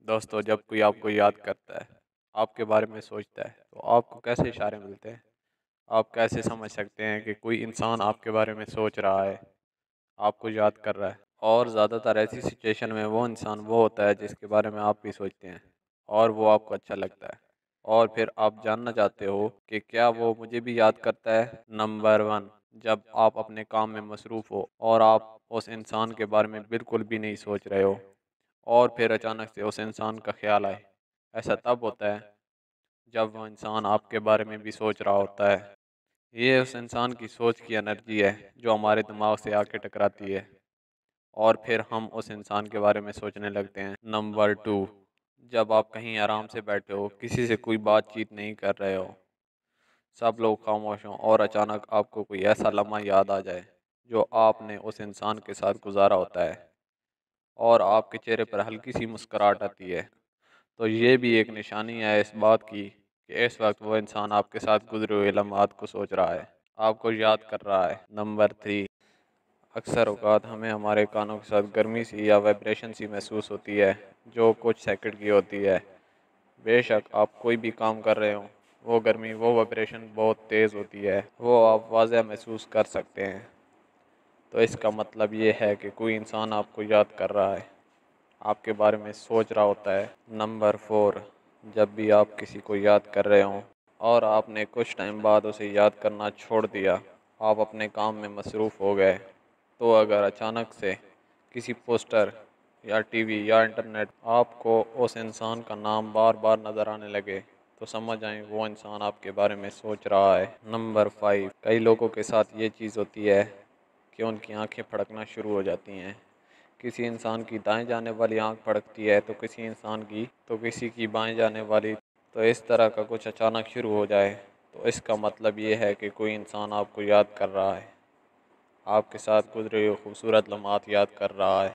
दोस्तों, जब कोई आपको याद करता है, आपके बारे में सोचता है, तो आपको कैसे इशारे मिलते हैं? आप कैसे समझ सकते हैं कि कोई इंसान आपके बारे में सोच रहा है, आपको याद कर रहा है? और ज़्यादातर ऐसी सिचुएशन में वो इंसान वो होता है जिसके बारे में आप भी सोचते हैं और वो आपको अच्छा लगता है। और फिर आप जानना चाहते हो कि क्या वो मुझे भी याद करता है? नंबर 1, जब आप अपने काम में मसरूफ़ हो और आप उस इंसान के बारे में बिल्कुल भी नहीं सोच रहे हो और फिर अचानक से उस इंसान का ख्याल आए। ऐसा तब होता है जब वो इंसान आपके बारे में भी सोच रहा होता है। ये उस इंसान की सोच की एनर्जी है जो हमारे दिमाग से आके टकराती है और फिर हम उस इंसान के बारे में सोचने लगते हैं। नंबर 2, जब आप कहीं आराम से बैठे हो, किसी से कोई बातचीत नहीं कर रहे हो, सब लोग खामोश हों और अचानक आपको कोई ऐसा लम्हा याद आ जाए जो आपने उस इंसान के साथ गुजारा होता है और आपके चेहरे पर हल्की सी मुस्कुराहट आती है। तो ये भी एक निशानी है इस बात की कि इस वक्त वो इंसान आपके साथ गुजरे हुए लम्हात को सोच रहा है, आपको याद कर रहा है। नंबर 3, अक्सर औक़ात हमें हमारे कानों के साथ गर्मी सी या वाइब्रेशन सी महसूस होती है जो कुछ सेकंड की होती है। बेशक आप कोई भी काम कर रहे हो, वो गर्मी, वो वाइब्रेशन बहुत तेज़ होती है, वो आप वाज़ह महसूस कर सकते हैं। तो इसका मतलब ये है कि कोई इंसान आपको याद कर रहा है, आपके बारे में सोच रहा होता है। नंबर 4, जब भी आप किसी को याद कर रहे हों और आपने कुछ टाइम बाद उसे याद करना छोड़ दिया, आप अपने काम में मसरूफ़ हो गए, तो अगर अचानक से किसी पोस्टर या टीवी या इंटरनेट आपको उस इंसान का नाम बार बार नज़र आने लगे, तो समझ आए वो इंसान आपके बारे में सोच रहा है। नंबर 5, कई लोगों के साथ ये चीज़ होती है कि उनकी आंखें फड़कना शुरू हो जाती हैं। किसी इंसान की दाएं जाने वाली आंख फड़कती है तो किसी की बाएं जाने वाली। तो इस तरह का कुछ अचानक शुरू हो जाए तो इसका मतलब ये है कि कोई इंसान आपको याद कर रहा है, आपके साथ गुजरे हुए खूबसूरत लम्हात याद कर रहा है।